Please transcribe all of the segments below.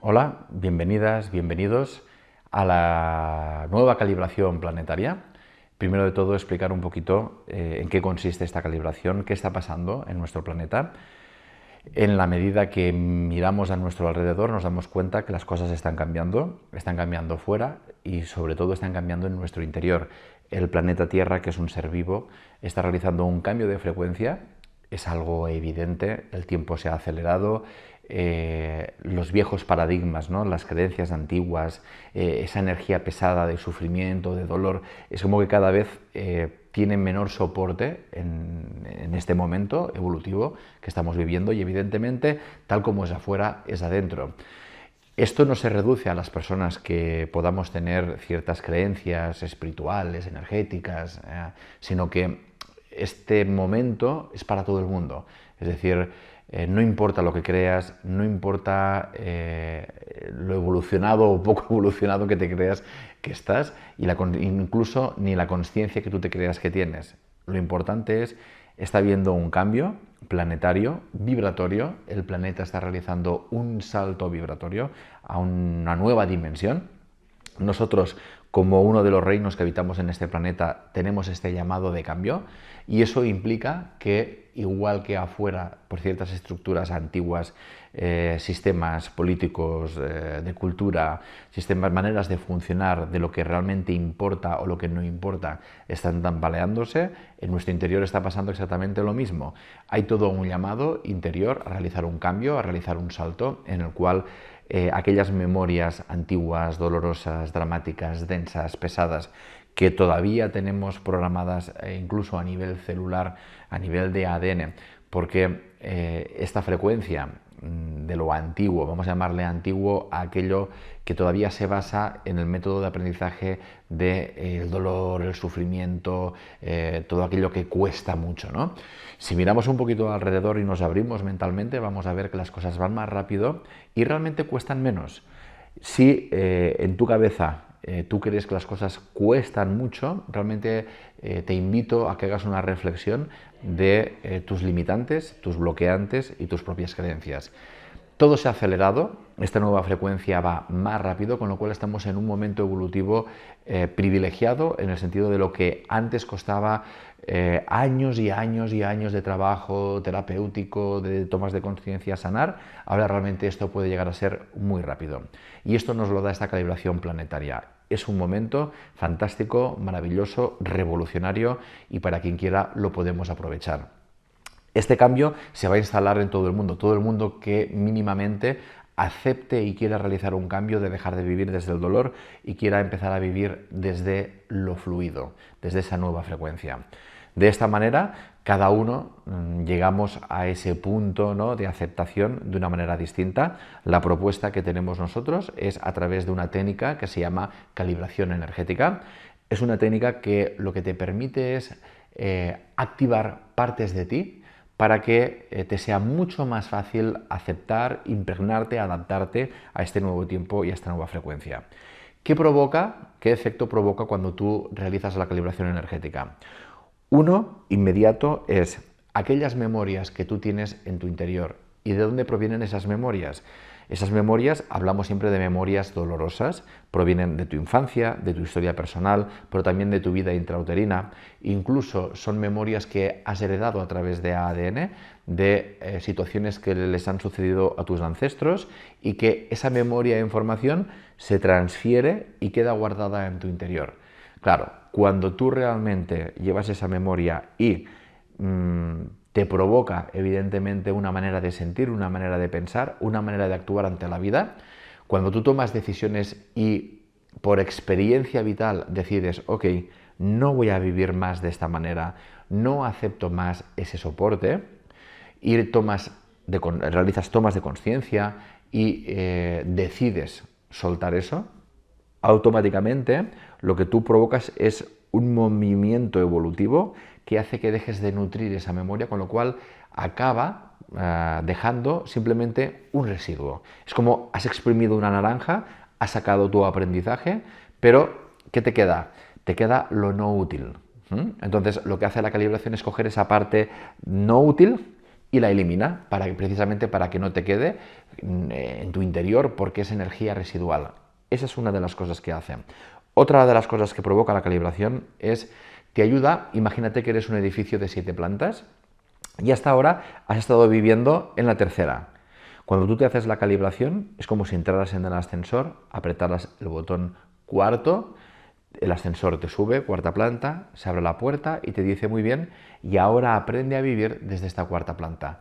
Hola, bienvenidas, bienvenidos a la nueva calibración planetaria. Primero de todo, explicar un poquito en qué consiste esta calibración, qué está pasando en nuestro planeta. En la medida que miramos a nuestro alrededor, nos damos cuenta que las cosas están cambiando fuera y sobre todo están cambiando en nuestro interior. El planeta Tierra, que es un ser vivo, está realizando un cambio de frecuencia. Es algo evidente, el tiempo se ha acelerado, los viejos paradigmas, ¿no? Las creencias antiguas, esa energía pesada de sufrimiento, de dolor, es como que cada vez tienen menor soporte en este momento evolutivo que estamos viviendo y evidentemente tal como es afuera es adentro. Esto no se reduce a las personas que podamos tener ciertas creencias espirituales, energéticas, sino que este momento es para todo el mundo. Es decir, no importa lo que creas, no importa lo evolucionado o poco evolucionado que te creas que estás, y incluso ni la consciencia que tú te creas que tienes. Lo importante es, está habiendo un cambio planetario, vibratorio, el planeta está realizando un salto vibratorio a una nueva dimensión. Nosotros, como uno de los reinos que habitamos en este planeta, tenemos este llamado de cambio y eso implica que, igual que afuera, por ciertas estructuras antiguas, sistemas políticos, de cultura, sistemas, maneras de funcionar, de lo que realmente importa o lo que no importa, están tambaleándose, en nuestro interior está pasando exactamente lo mismo. Hay todo un llamado interior a realizar un cambio, a realizar un salto en el cual aquellas memorias antiguas, dolorosas, dramáticas, densas, pesadas, que todavía tenemos programadas incluso a nivel celular, a nivel de ADN, porque esta frecuencia de lo antiguo, vamos a llamarle antiguo a aquello que todavía se basa en el método de aprendizaje del dolor, el sufrimiento, todo aquello que cuesta mucho, ¿no? Si miramos un poquito alrededor y nos abrimos mentalmente, vamos a ver que las cosas van más rápido y realmente cuestan menos. Si en tu cabeza tú crees que las cosas cuestan mucho, realmente te invito a que hagas una reflexión de tus limitantes, tus bloqueantes y tus propias creencias. Todo se ha acelerado, esta nueva frecuencia va más rápido, con lo cual estamos en un momento evolutivo privilegiado en el sentido de lo que antes costaba años y años y años de trabajo terapéutico, de tomas de conciencia, sanar. Ahora realmente esto puede llegar a ser muy rápido. Y esto nos lo da esta calibración planetaria. Es un momento fantástico, maravilloso, revolucionario y para quien quiera lo podemos aprovechar. Este cambio se va a instalar en todo el mundo que mínimamente acepte y quiera realizar un cambio de dejar de vivir desde el dolor y quiera empezar a vivir desde lo fluido, desde esa nueva frecuencia. De esta manera, cada uno llegamos a ese punto, ¿no?, de aceptación de una manera distinta. La propuesta que tenemos nosotros es a través de una técnica que se llama calibración energética. Es una técnica que lo que te permite es activar partes de ti para que te sea mucho más fácil aceptar, impregnarte, adaptarte a este nuevo tiempo y a esta nueva frecuencia. ¿Qué provoca? ¿Qué efecto provoca cuando tú realizas la calibración energética? Uno inmediato es aquellas memorias que tú tienes en tu interior. ¿Y de dónde provienen esas memorias? Esas memorias, hablamos siempre de memorias dolorosas, provienen de tu infancia, de tu historia personal, pero también de tu vida intrauterina. Incluso son memorias que has heredado a través de ADN, de situaciones que les han sucedido a tus ancestros y que esa memoria e información se transfiere y queda guardada en tu interior. Claro, cuando tú realmente llevas esa memoria y te provoca evidentemente una manera de sentir, una manera de pensar, una manera de actuar ante la vida, cuando tú tomas decisiones y por experiencia vital decides, ok, no voy a vivir más de esta manera, no acepto más ese soporte, y realizas tomas de conciencia y decides soltar eso, automáticamente lo que tú provocas es un movimiento evolutivo que hace que dejes de nutrir esa memoria, con lo cual acaba dejando simplemente un residuo. Es como has exprimido una naranja, has sacado tu aprendizaje, pero ¿qué te queda? Te queda lo no útil. Entonces lo que hace la calibración es coger esa parte no útil y la elimina precisamente para que no te quede en tu interior, porque es energía residual. Esa es una de las cosas que hace. Otra de las cosas que provoca la calibración es, te ayuda, imagínate que eres un edificio de 7 plantas y hasta ahora has estado viviendo en la tercera. Cuando tú te haces la calibración, es como si entraras en el ascensor, apretaras el botón cuarto, el ascensor te sube, cuarta planta, se abre la puerta y te dice muy bien, y ahora aprende a vivir desde esta cuarta planta.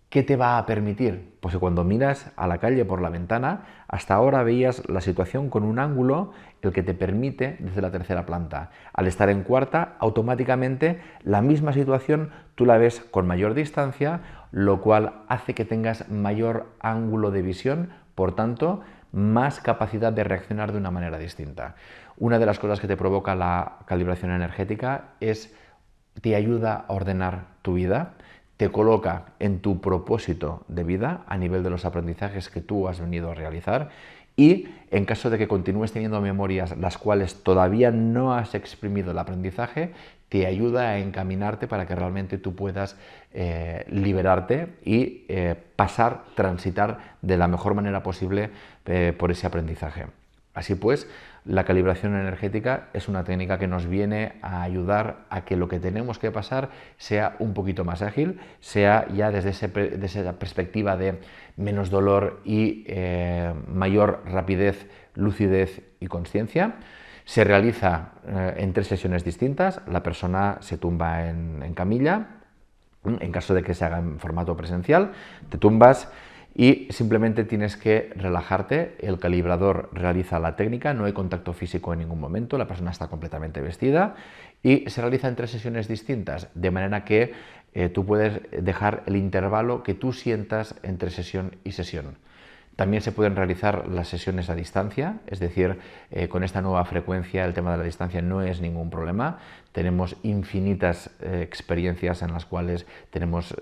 ¿Qué te va a permitir? Pues que cuando miras a la calle por la ventana, hasta ahora veías la situación con un ángulo el que te permite desde la tercera planta. Al estar en cuarta, automáticamente la misma situación tú la ves con mayor distancia, lo cual hace que tengas mayor ángulo de visión, por tanto, más capacidad de reaccionar de una manera distinta. Una de las cosas que te provoca la calibración energética te ayuda a ordenar tu vida, te coloca en tu propósito de vida a nivel de los aprendizajes que tú has venido a realizar, y en caso de que continúes teniendo memorias las cuales todavía no has exprimido el aprendizaje, te ayuda a encaminarte para que realmente tú puedas liberarte y transitar de la mejor manera posible por ese aprendizaje. Así pues, la calibración energética es una técnica que nos viene a ayudar a que lo que tenemos que pasar sea un poquito más ágil, sea ya desde esa perspectiva de menos dolor y mayor rapidez, lucidez y conciencia. Se realiza en 3 sesiones distintas. La persona se tumba en camilla. En caso de que se haga en formato presencial, te tumbas y simplemente tienes que relajarte. El calibrador realiza la técnica, no hay contacto físico en ningún momento, la persona está completamente vestida y se realiza en 3 sesiones distintas, de manera que tú puedes dejar el intervalo que tú sientas entre sesión y sesión. También se pueden realizar las sesiones a distancia, es decir, con esta nueva frecuencia el tema de la distancia no es ningún problema. Tenemos infinitas experiencias en las cuales tenemos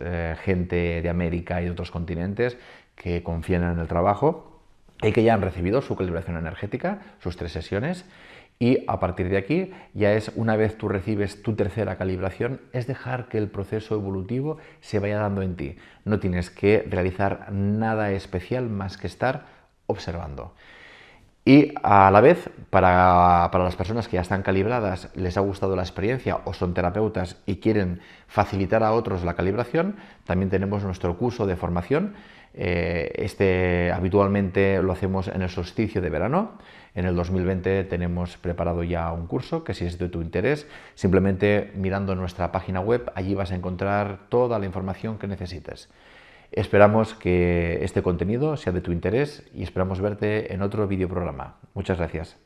gente de América y de otros continentes que confían en el trabajo y que ya han recibido su calibración energética, sus 3 sesiones. Y a partir de aquí, ya es una vez tú recibes tu tercera calibración, es dejar que el proceso evolutivo se vaya dando en ti. No tienes que realizar nada especial más que estar observando. Y a la vez, para las personas que ya están calibradas, les ha gustado la experiencia o son terapeutas y quieren facilitar a otros la calibración, también tenemos nuestro curso de formación. Habitualmente lo hacemos en el solsticio de verano. En el 2020 tenemos preparado ya un curso que, si es de tu interés, simplemente mirando nuestra página web, allí vas a encontrar toda la información que necesites. Esperamos que este contenido sea de tu interés y esperamos verte en otro videoprograma. Muchas gracias.